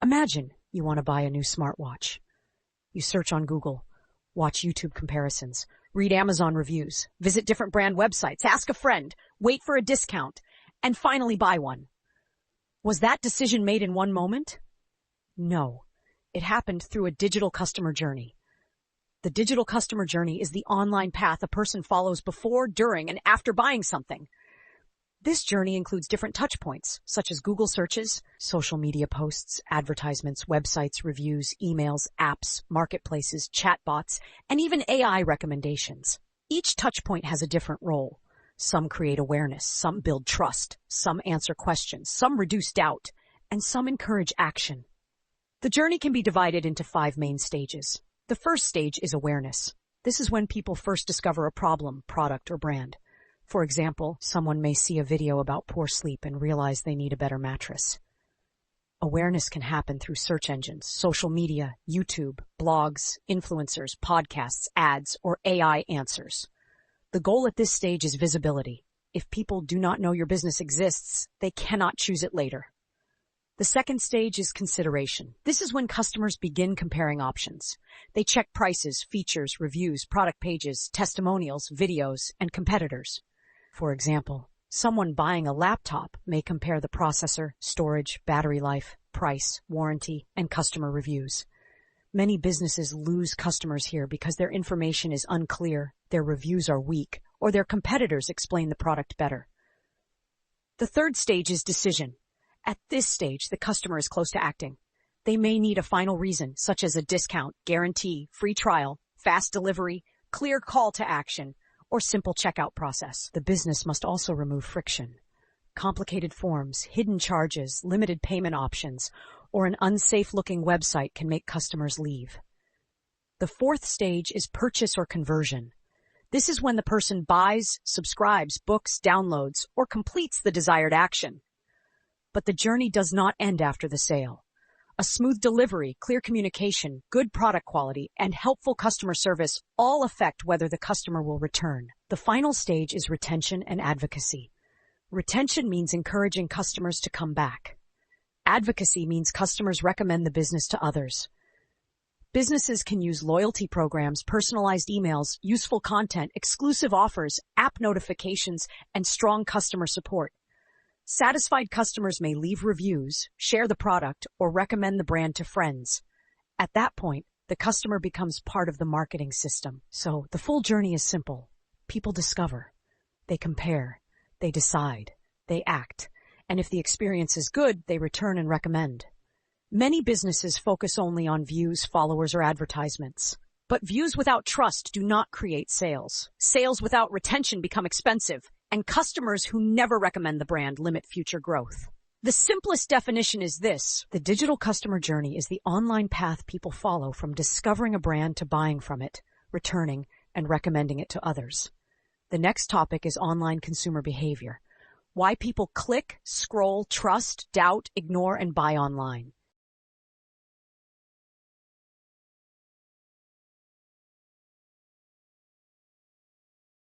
Imagine you want to buy a new smartwatch. You search on Google, watch YouTube comparisons, read Amazon reviews, visit different brand websites, ask a friend, wait for a discount, and finally buy one. Was that decision made in one moment? No. It happened through a digital customer journey. The digital customer journey is the online path a person follows before, during, and after buying something. This journey includes different touch points, such as Google searches, social media posts, advertisements, websites, reviews, emails, apps, marketplaces, chatbots, and even AI recommendations. Each touch point has a different role. Some create awareness, some build trust, some answer questions, some reduce doubt, and some encourage action. The journey can be divided into 5 main stages. The first stage is awareness. This is when people first discover a problem, product, or brand. For example, someone may see a video about poor sleep and realize they need a better mattress. Awareness can happen through search engines, social media, YouTube, blogs, influencers, podcasts, ads, or AI answers. The goal at this stage is visibility. If people do not know your business exists, they cannot choose it later. The second stage is consideration. This is when customers begin comparing options. They check prices, features, reviews, product pages, testimonials, videos, and competitors. For example, someone buying a laptop may compare the processor, storage, battery life, price, warranty, and customer reviews. Many businesses lose customers here because their information is unclear, their reviews are weak, or their competitors explain the product better. The third stage is decision. At this stage, the customer is close to acting. They may need a final reason, such as a discount, guarantee, free trial, fast delivery, clear call to action, or simple checkout process. The business must also remove friction. Complicated forms, hidden charges, limited payment options, or an unsafe-looking website can make customers leave. The fourth stage is purchase or conversion. This is when the person buys, subscribes, books, downloads, or completes the desired action. But the journey does not end after the sale. A smooth delivery, clear communication, good product quality, and helpful customer service all affect whether the customer will return. The final stage is retention and advocacy. Retention means encouraging customers to come back. Advocacy means customers recommend the business to others. Businesses can use loyalty programs, personalized emails, useful content, exclusive offers, app notifications, and strong customer support. Satisfied customers may leave reviews, share the product, or recommend the brand to friends. At that point, the customer becomes part of the marketing system. So the full journey is simple. People discover, they compare, they decide, they act, and if the experience is good, they return and recommend. Many businesses focus only on views, followers, or advertisements. But views without trust do not create sales. Sales without retention become expensive, and customers who never recommend the brand limit future growth. The simplest definition is this: the digital customer journey is the online path people follow from discovering a brand to buying from it, returning, and recommending it to others. The next topic is online consumer behavior. Why people click, scroll, trust, doubt, ignore, and buy online.